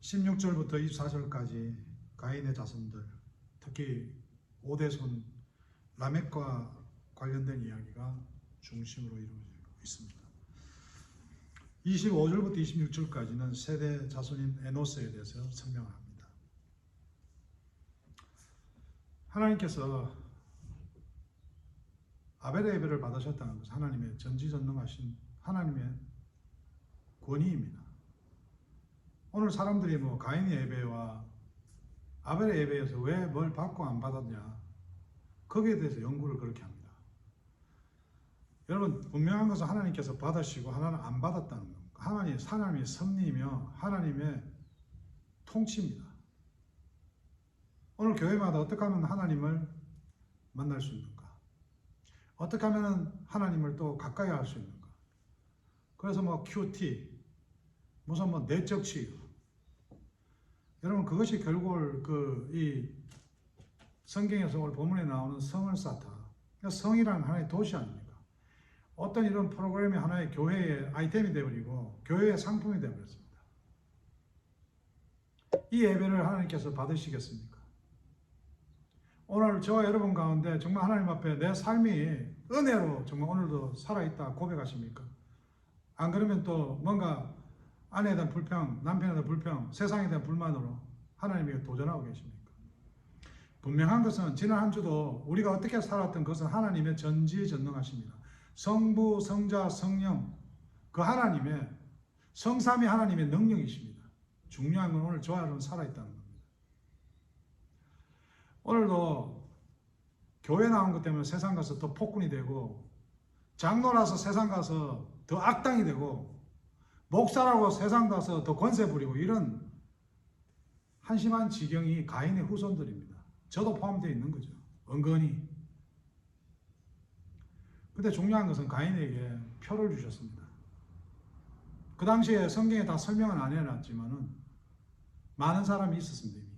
16절부터 24절까지 가인의 자손들, 특히 오대손 라멕과 관련된 이야기가 중심으로 이루어지고 있습니다. 25절부터 26절까지는 세대 자손인 에노스에 대해서 설명합니다. 하나님께서 아벨의 예배를 받으셨다는 것은 하나님의 전지전능하신 하나님의 권위입니다. 오늘 사람들이 가인의 예배와 아벨의 예배에서 왜 뭘 받고 안 받았냐, 거기에 대해서 연구를 그렇게 합니다. 여러분, 분명한 것은 하나님께서 받으시고 하나는 안 받았다는 겁니다. 하나님의 섭리이며 하나님의 통치입니다. 오늘 교회마다 어떻게 하면 하나님을 만날 수 있는가? 어떻게 하면 하나님을 또 가까이 할 수 있는가? 그래서 큐티, 무슨 내적 치유. 여러분, 그것이 결국 이 성경에서 오늘 본문에 나오는 성을 쌓다. 성이라는 하나의 도시 아닙니까? 어떤 이런 프로그램이 하나의 교회의 아이템이 되어버리고 교회의 상품이 되어버렸습니다. 이 예배를 하나님께서 받으시겠습니까? 오늘 저와 여러분 가운데 정말 하나님 앞에 내 삶이 은혜로 정말 오늘도 살아있다 고백하십니까? 안 그러면 또 뭔가 아내에 대한 불평, 남편에 대한 불평, 세상에 대한 불만으로 하나님에게 도전하고 계십니까? 분명한 것은 지난 한 주도 우리가 어떻게 살았던 것은 하나님의 전지전능하십니다. 성부, 성자, 성령, 그 하나님의 성삼위 하나님의 능력이십니다. 중요한 건 오늘 저와 여러분 살아있다는 겁니다. 오늘도 교회 나온 것 때문에 세상 가서 더 폭군이 되고, 장로라서 세상 가서 더 악당이 되고, 목사라고 세상 가서 더 권세 부리고, 이런 한심한 지경이 가인의 후손들입니다. 저도 포함되어 있는 거죠. 은근히. 근데 중요한 것은 가인에게 표를 주셨습니다. 그 당시에 성경에 다 설명은 안 해놨지만은 많은 사람이 있었습니다. 이미.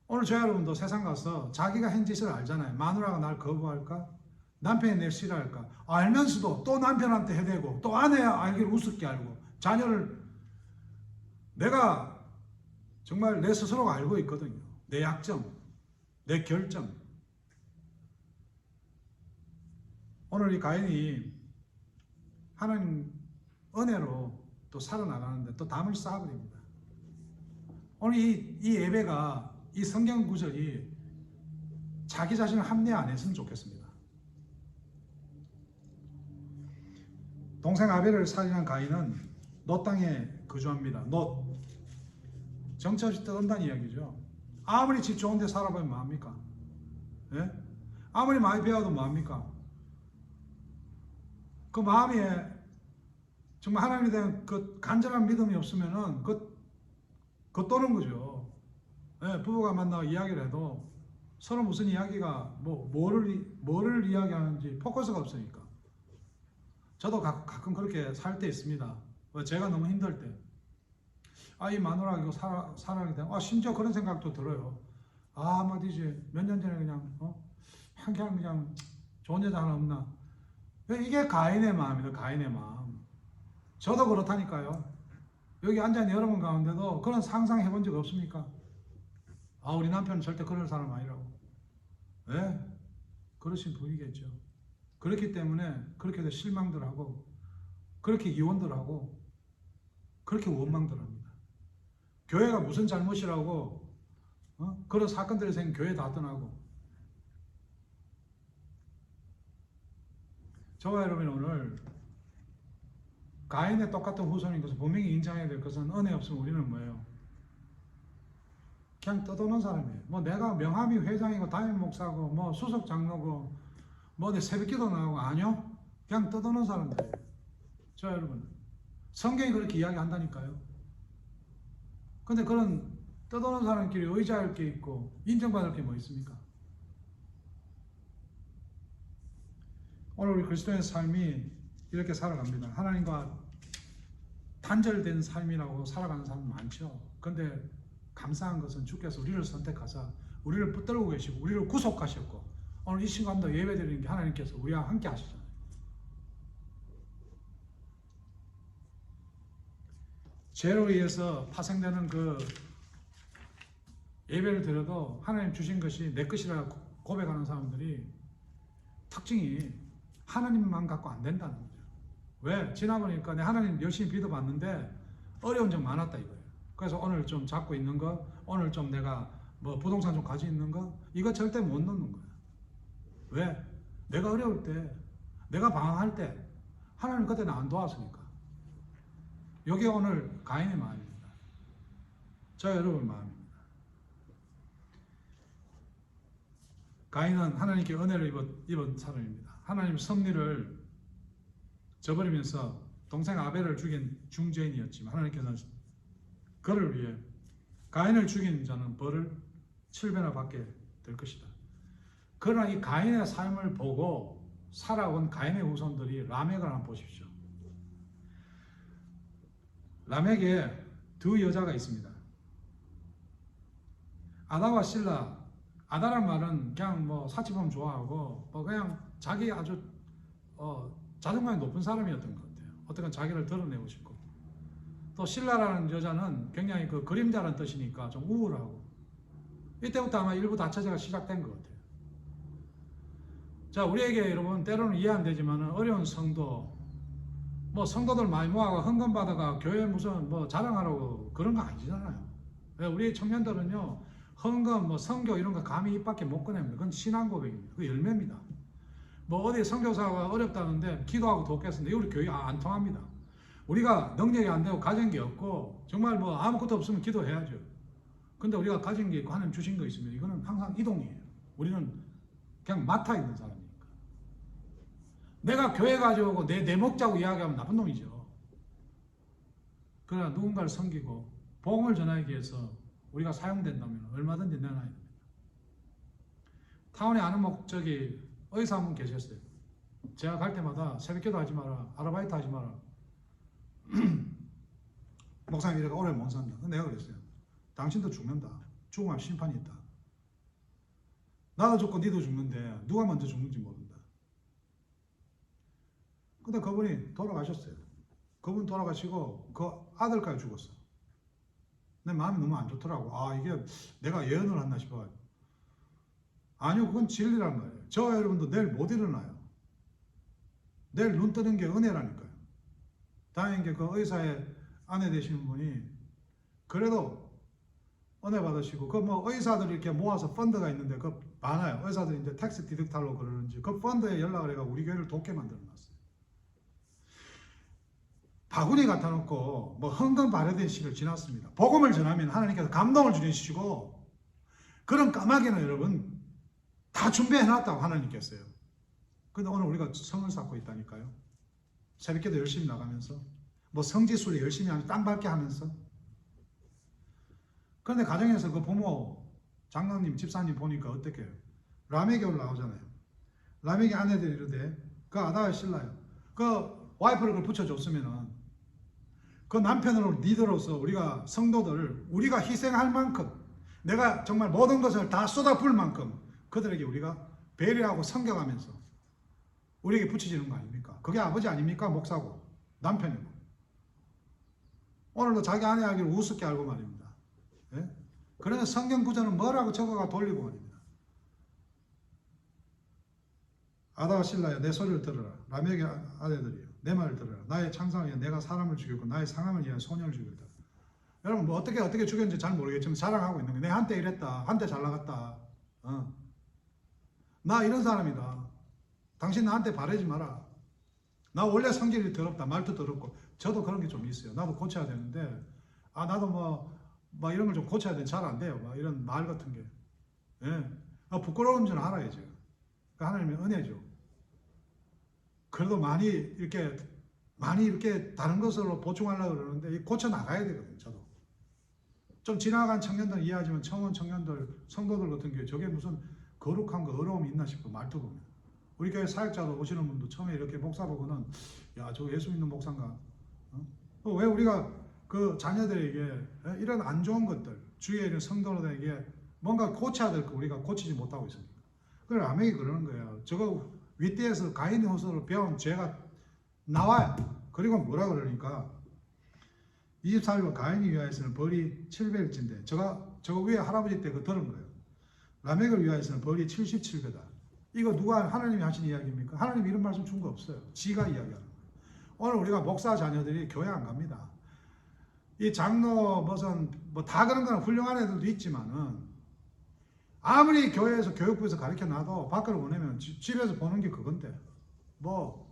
오늘 저 여러분도 세상 가서 자기가 한 짓을 알잖아요. 마누라가 날 거부할까? 남편이 내 싫어할까? 알면서도 또 남편한테 해대고, 또 아내야 알기를 우습게 알고, 자녀를 내가 정말 내 스스로가 알고 있거든요. 내 약점, 내 결점. 오늘 이 가인이 하나님 은혜로 또 살아나가는데 또 담을 쌓아버립니다. 오늘 이 예배가, 이 성경 구절이 자기 자신을 합리화 안 했으면 좋겠습니다. 동생 아벨을 살인한 가인은 롯 땅에 거주합니다. 롯. 정처없이 떠든다는 이야기죠. 아무리 집 좋은 데 살아보면 뭐합니까? 예? 아무리 많이 배워도 뭐합니까? 그 마음에 정말 하나님에 대한 그 간절한 믿음이 없으면은 그 떠는 거죠. 예, 부부가 만나고 이야기를 해도 서로 무슨 이야기가 뭐를 이야기하는지 포커스가 없으니까. 저도 가끔 그렇게 살 때 있습니다. 제가 너무 힘들 때. 이 마누라 이거 살아가게 되면, 심지어 그런 생각도 들어요. 말이지, 몇 년 전에 그냥, 그냥 좋은 여자 하나 없나? 이게 가인의 마음이다, 가인의 마음. 저도 그렇다니까요. 여기 앉아있는 여러분 가운데도 그런 상상해 본 적 없습니까? 우리 남편은 절대 그런 사람 아니라고. 왜? 그러신 분이겠죠. 그렇기 때문에 그렇게 해서 실망들 하고, 그렇게 이혼들 하고, 그렇게 원망들 합니다. 교회가 무슨 잘못이라고, 그런 사건들이 생긴 교회 다 떠나고. 저와 여러분이 오늘 가인의 똑같은 후손인 것을 분명히 인정해야 될 것은, 은혜 없으면 우리는 뭐예요? 그냥 떠도는 사람이에요. 내가 명함이 회장이고 담임 목사고 수석 장로고 내 새벽기도 나가고, 아니요? 그냥 떠도는 사람들이에요. 저 여러분, 성경이 그렇게 이야기한다니까요. 근데 그런 떠도는 사람끼리 의지할 게 있고 인정받을 게 뭐 있습니까? 오늘 우리 그리스도의 삶이 이렇게 살아갑니다. 하나님과 단절된 삶이라고 살아가는 사람 많죠. 근데 감사한 것은 주께서 우리를 선택하사 우리를 붙들고 계시고 우리를 구속하셨고, 오늘 이 시간도 예배드리는 게 하나님께서 우리와 함께 하시잖아요. 죄로 의해서 파생되는 그 예배를 드려도 하나님 주신 것이 내 것이라 고백하는 사람들이 특징이 하나님만 갖고 안 된다는 거죠. 왜? 지나보니까 내 하나님 열심히 믿어봤는데 어려운 점 많았다 이거예요. 그래서 오늘 좀 잡고 있는 거, 오늘 좀 내가 뭐 부동산 좀 가지고 있는 거, 이거 절대 못 넣는 거예요. 왜? 내가 어려울 때, 내가 방황할 때 하나님 그때 나 안 도왔으니까. 이게 오늘 가인의 마음입니다. 저 여러분 마음입니다. 가인은 하나님께 은혜를 입은 사람입니다. 하나님 섭리를 저버리면서 동생 아벨을 죽인 중죄인이었지만 하나님께서는 그를 위해 가인을 죽인 자는 벌을 7배나 받게 될 것이다. 그러나 이 가인의 삶을 보고 살아온 가인의 후손들이 라멕을 한번 보십시오. 라멕에 두 여자가 있습니다. 아다와 실라. 아다란 말은 그냥 뭐 사치범 좋아하고 뭐 그냥 자기 아주 자존감이 높은 사람이었던 것 같아요. 어떻게 자기를 드러내고 싶고. 또 실라라는 여자는 굉장히 그 그림자라는 뜻이니까 좀 우울하고. 이때부터 아마 일부 다처제가 시작된 것 같아요. 자, 우리에게 여러분 때로는 이해 안 되지만 어려운 성도, 뭐 성도들 많이 모아가 헌금 받아가 교회 무슨 뭐 자랑하라고 그런 거 아니잖아요. 우리 청년들은요 헌금 뭐 선교 이런 거 감히 입 밖에 못 꺼냅니다. 그건 신앙 고백입니다. 그 열매입니다. 뭐 어디 선교사가 어렵다는데 기도하고 돕겠습니다. 우리 교회 안 통합니다. 우리가 능력이 안 되고 가진 게 없고 정말 뭐 아무것도 없으면 기도해야죠. 근데 우리가 가진 게 있고 하나님 주신 거 있으면 이거는 항상 이동이에요. 우리는 그냥 맡아 있는 사람이니까. 내가 교회 가져오고 내 먹자고 이야기하면 나쁜 놈이죠. 그러나 누군가를 섬기고 복음을 전하기 위해서 우리가 사용된다면 얼마든지 내놔야 됩니다. 타운에 아는 목적이 의사 한 분 계셨어요. 제가 갈 때마다 새벽기도 하지 마라, 아르바이트 하지 마라. 목사님 이래가 오래 못 산다. 내가 그랬어요. 당신도 죽는다. 죽으면 심판이 있다. 나도 죽고 니도 죽는데 누가 먼저 죽는지 모른다. 근데 그분이 돌아가셨어요. 그분 돌아가시고 그 아들까지 죽었어. 내 마음이 너무 안 좋더라고. 아, 이게 내가 예언을 했나 싶어요. 아니요, 그건 진리란 말이에요. 저 여러분도 내일 못 일어나요. 내일 눈 뜨는 게 은혜라니까요. 다행인 게 그 의사의 아내 되시는 분이 그래도 은혜 받으시고 그 뭐 의사들이 이렇게 모아서 펀드가 있는데 그 많아요. 의사들이 이제 텍스 디덕탈로 그러는지 그 펀드에 연락을 해가 우리 교회를 돕게 만들어 놨어요. 바구니 갖다 놓고 뭐 헌금 발효된 시를 지났습니다. 복음을 전하면 하나님께서 감동을 주시고 그런 까마귀는 여러분 다 준비해 놨다고 하나님께서요. 근데 오늘 우리가 성을 쌓고 있다니까요. 새벽기도 열심히 나가면서 뭐 성지순례 열심히 하면서 땅 밟게 하면서. 그런데 가정에서 그 부모 장로님 집사님 보니까 어떻게 해요? 라멕이 올라오잖아요. 라멕의 아내들이 이러되 그 아다와 실라요. 그 와이프를 그걸 붙여줬으면은 그 남편으로 리더로서 우리가 성도들 우리가 희생할 만큼 내가 정말 모든 것을 다 쏟아부을 만큼 그들에게 우리가 배려하고 섬겨가면서 우리에게 붙여지는 거 아닙니까? 그게 아버지 아닙니까? 목사고 남편이고. 오늘도 자기 아내 하기를 우습게 알고 말입니다. 예? 그래서 성경 구절은 뭐라고 적어가 돌리고 말입니다. 아다와 실라야 내 소리를 들어라. 라멕의 아내들이요. 내 말을 들어라. 나의 창상을 위해 내가 사람을 죽였고 나의 상함을 위해 소년을 죽였다. 여러분 뭐 어떻게 죽였는지 잘 모르겠지만 자랑하고 있는 거예요. 내가 한때 이랬다. 한때 잘 나갔다. 나 이런 사람이다. 당신 나한테 바라지 마라. 나 원래 성질이 더럽다. 말도 더럽고. 저도 그런 게 좀 있어요. 나도 고쳐야 되는데 나도 뭐 이런 걸 좀 고쳐야 되는데 잘 안 돼요. 막 이런 말 같은 게. 예. 부끄러운 줄 알아야죠. 그 하나님의 은혜죠. 그래도 많이 이렇게 다른 것으로 보충하려고 그러는데 고쳐 나가야 되거든요. 저도. 좀 지나간 청년들 이해하지만 청년들, 성도들 같은 경우에 저게 무슨 거룩한 거 어려움이 있나 싶고 말도 보면. 우리 교회 사역자도 오시는 분도 처음에 이렇게 목사 보고는 야, 저 예수 믿는 목사인가? 왜 우리가 그 자녀들에게 이런 안 좋은 것들, 주위에 있는 성도들에게 뭔가 고쳐야 될 거 우리가 고치지 못하고 있습니다. 그래 라멕이 그러는 거예요. 저거 윗대에서 가인의 후손으로 배운 죄가 나와요. 그리고 뭐라 그러니까 24일과 가인이 위하여서는 벌이 700일째인데 저거 위에 할아버지 때 그 들은 거예요. 라멕을 위하여서는 벌이 77배다. 이거 누가 하나님이 하신 이야기입니까? 하나님 이런 말씀 준 거 없어요. 지가 이야기하는 거예요. 오늘 우리가 목사 자녀들이 교회 안 갑니다. 이 장로 무슨 뭐 다 그런 거는 훌륭한 애들도 있지만은 아무리 교회에서 교육부에서 가르쳐 놔도 밖으로 보내면 집에서 보는 게 그건데 뭐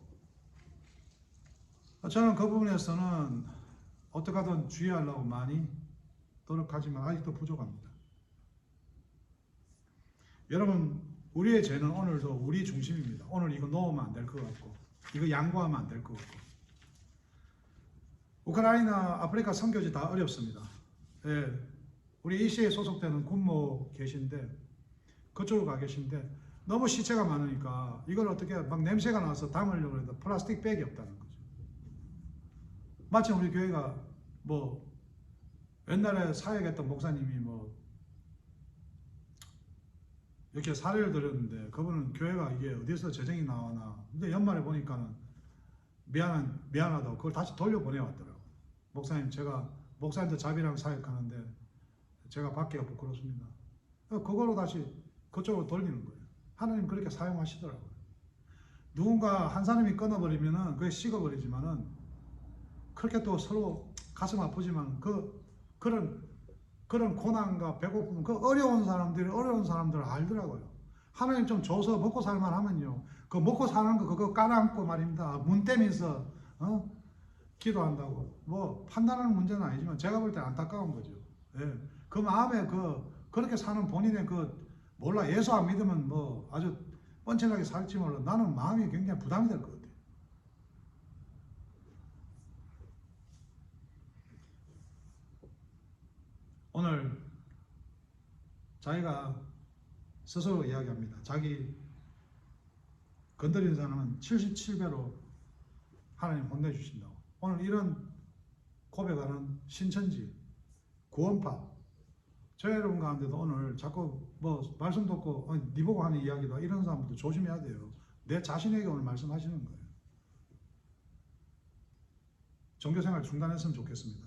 저는 그 부분에서는 어떻게 하든 주의하려고 많이 노력하지만 아직도 부족합니다. 여러분 우리의 죄는 오늘도 우리 중심입니다. 오늘 이거 놓으면 안 될 것 같고 이거 양보하면 안 될 것 같고 우크라이나 아프리카 선교지 다 어렵습니다. 예, 우리 이시에 소속되는 군모 계신데 그쪽으로 가 계신데 너무 시체가 많으니까 이걸 어떻게 막 냄새가 나서 담으려고 해도 플라스틱 백이 없다는 거죠. 마침 우리 교회가 뭐 옛날에 사역했던 목사님이 뭐 이렇게 사례를 드렸는데 그분은 교회가 이게 어디서 재정이 나오나 근데 연말에 보니까는 미안하다고 그걸 다시 돌려보내왔더라고요. 목사님 제가 목사님도 자비랑 사역하는데 제가 받기가 부끄럽습니다. 그거로 다시 그쪽으로 돌리는 거예요. 하나님 그렇게 사용하시더라고요. 누군가 한 사람이 끊어버리면은 그게 식어버리지만은 그렇게 또 서로 가슴 아프지만 그런 고난과 배고픔, 그 어려운 사람들을 알더라고요. 하나님 좀 줘서 먹고 살만 하면요. 그 먹고 사는 거 그거 깔아앉고 말입니다. 문 떼면서 기도한다고. 뭐 판단하는 문제는 아니지만 제가 볼 때 안타까운 거죠. 예. 그 마음에 그렇게 사는 본인의 몰라 예수 안 믿으면 뭐 아주 뻔뻔하게 살지 몰라. 나는 마음이 굉장히 부담이 될 것 같아요. 오늘 자기가 스스로 이야기합니다. 자기 건드리는 사람은 77배로 하나님 혼내주신다고. 오늘 이런 고백하는 신천지, 구원파, 저 여러분 가운데도 오늘 자꾸 뭐 말씀 듣고 네 보고 하는 이야기다 이런 사람들도 조심해야 돼요. 내 자신에게 오늘 말씀하시는 거예요. 종교생활 중단했으면 좋겠습니다.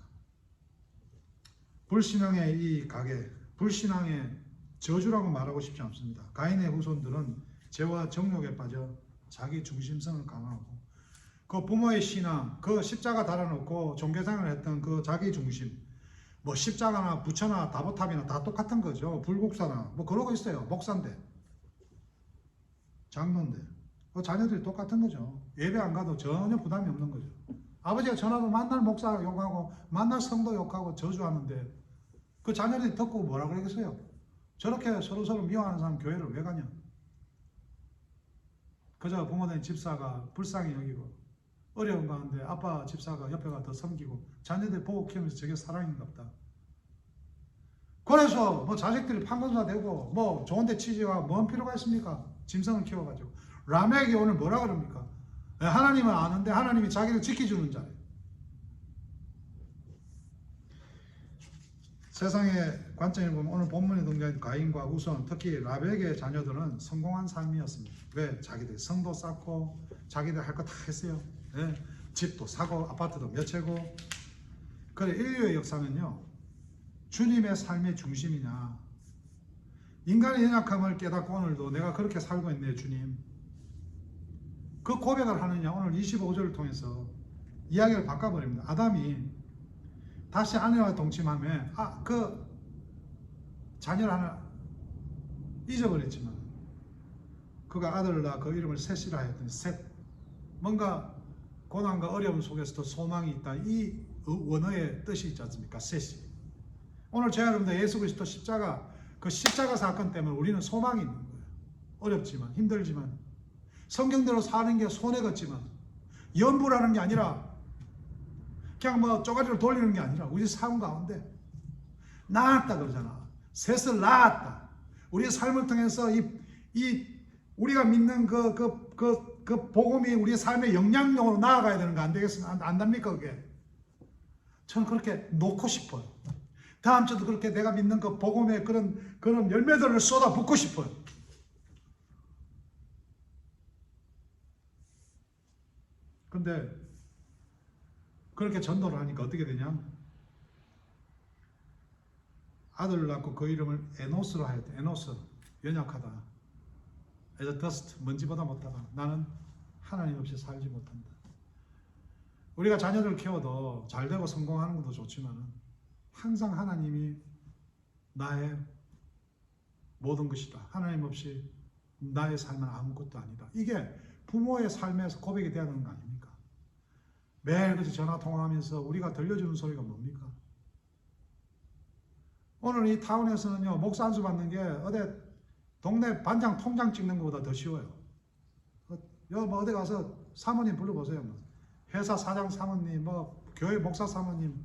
불신앙의 이 가계, 불신앙의 저주라고 말하고 싶지 않습니다. 가인의 후손들은 죄와 정욕에 빠져 자기 중심성을 강화하고 그 부모의 신앙, 그 십자가 달아놓고 종교생활을 했던 그 자기 중심, 뭐 십자가나 부처나 다보탑이나 다 똑같은 거죠. 불국사나 뭐 그러고 있어요. 목사인데, 장로인데, 그 자녀들이 똑같은 거죠. 예배 안 가도 전혀 부담이 없는 거죠. 아버지가 전화도 만날 목사 욕하고 만날 성도 욕하고 저주하는데 그 자녀들이 듣고 뭐라 그러겠어요? 저렇게 서로 미워하는 사람 교회를 왜 가냐? 그저 부모된 집사가 불쌍히 여기고 어려운 가운데 아빠 집사가 옆에가 더 섬기고 자녀들 보고 키우면서 저게 사랑인가 보다. 그래서 뭐 자식들이 판검사 되고 뭐 좋은데 취직하고 뭔 필요가 있습니까? 짐승을 키워가지고. 라멕이 오늘 뭐라 그럽니까? 하나님은 아는데 하나님이 자기를 지켜주는 자예요. 세상의 관점을 보면 오늘 본문에 등장한 가인과 우선 특히 라멕의 자녀들은 성공한 삶이었습니다. 왜? 자기들 성도 쌓고 자기들 할 거 다 했어요. 네. 집도 사고 아파트도 몇 채고. 그래 인류의 역사는요. 주님의 삶의 중심이냐 인간의 연약함을 깨닫고 오늘도 내가 그렇게 살고 있네 주님. 그 고백을 하느냐 오늘 25절을 통해서 이야기를 바꿔버립니다. 아담이 다시 아내와 동침하며 그 자녀를 하나 잊어버렸지만 그가 아들을 낳아 그 이름을 셋이라 하였더니 셋 뭔가 고난과 어려움 속에서도 소망이 있다. 이 원어의 뜻이 있지 않습니까? 셋이. 오늘 제가 여러분들 예수 그리스도 십자가 그 십자가 사건 때문에 우리는 소망이 있는 거예요. 어렵지만 힘들지만 성경대로 사는 게 손해 같지만 연부라는 게 아니라 그냥 뭐 쪼가리를 돌리는 게 아니라 우리 삶 가운데 낳았다 그러잖아. 셋을 낳았다. 우리의 삶을 통해서 우리가 믿는 그 복음이 우리의 삶의 영향력으로 나아가야 되는 거 안 되겠습니까? 안답니까 그게? 저는 그렇게 놓고 싶어요. 다음 주도 그렇게 내가 믿는 그 복음의 그런 열매들을 쏟아붓고 싶어요. 근데 그렇게 전도를 하니까 어떻게 되냐? 아들을 낳고 그 이름을 에노스로 하였다. 에노스, 연약하다. 에서 더스트, 먼지보다 못하다. 나는 하나님 없이 살지 못한다. 우리가 자녀들 키워도 잘 되고 성공하는 것도 좋지만 항상 하나님이 나의 모든 것이다. 하나님 없이 나의 삶은 아무것도 아니다. 이게 부모의 삶에서 고백이 돼야 되는 거 아닙니까? 매일같이 전화 통화하면서 우리가 들려주는 소리가 뭡니까? 오늘 이 타운에서는요, 목사 안수 받는 게 어디 동네 반장 통장 찍는 것보다 더 쉬워요. 뭐 어디 가서 사모님 불러보세요. 뭐. 회사 사장 사모님, 뭐 교회 목사 사모님,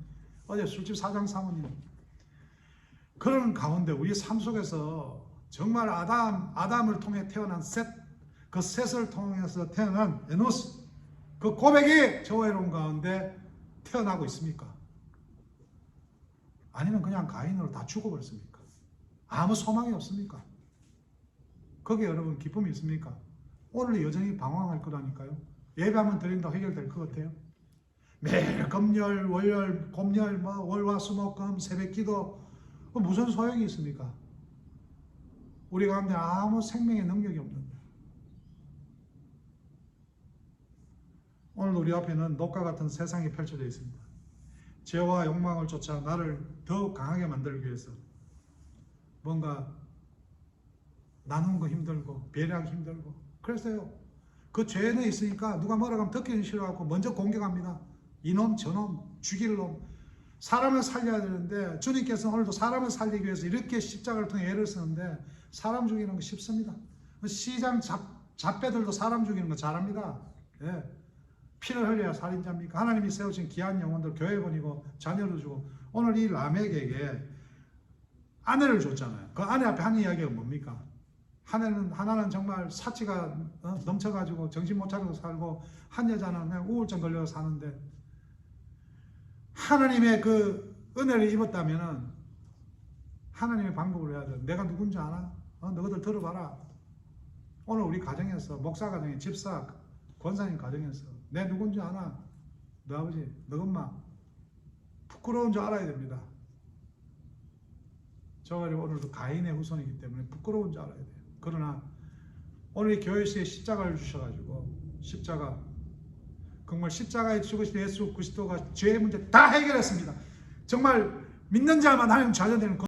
어제 술집 사장 사모님. 그런 가운데 우리 삶 속에서 정말 아담을 통해 태어난 셋, 그 셋을 통해서 태어난 에노스, 그 고백이 저 외로운 가운데 태어나고 있습니까? 아니면 그냥 가인으로 다 죽어버렸습니까? 아무 소망이 없습니까? 거기에 여러분 기쁨이 있습니까? 오늘 여전히 방황할 거라니까요. 예배하면 드린다고 해결될 것 같아요? 매일 금열, 월열, 곰열, 뭐 월화, 수목금, 새벽기도 무슨 소용이 있습니까? 우리 가운데 아무 생명의 능력이 없는데. 오늘 우리 앞에는 녹과 같은 세상이 펼쳐져 있습니다. 죄와 욕망을 쫓아 나를 더 강하게 만들기 위해서 뭔가 나누는 거 힘들고 배려하기 힘들고 그래서요. 그 죄는 있으니까 누가 뭐라고 하면 듣기는 싫어하고 먼저 공격합니다. 이놈 저놈 죽일 놈. 사람을 살려야 되는데 주님께서는 오늘도 사람을 살리기 위해서 이렇게 십자가를 통해 애를 쓰는데 사람 죽이는 거 쉽습니다. 시장 잡배들도 사람 죽이는 거 잘합니다. 예. 피를 흘려야 살인자입니까? 하나님이 세우신 귀한 영혼들 교회 보내고 자녀를 주고 오늘 이 라멕에게 아내를 줬잖아요. 그 아내 앞에 한 이야기가 뭡니까? 하나는 정말 사치가 넘쳐가지고 정신 못 차리고 살고 한 여자는 그냥 우울증 걸려서 사는데 하나님의 그 은혜를 입었다면 하나님의 방법을 해야 돼. 내가 누군지 알아? 너희들 들어봐라. 오늘 우리 가정에서 목사 가정에 집사 권사님 가정에서 내 누군지 아나? 너 아버지, 너 엄마 부끄러운 줄 알아야 됩니다. 저가 오늘도 가인의 후손이기 때문에 부끄러운 줄 알아야 돼요. 그러나 오늘 이 교회시에 십자가를 주셔가지고 십자가 정말 십자가에 죽으신 예수 그리스도가 죄의 문제 다 해결했습니다. 정말 믿는 자만 하나님 자녀되는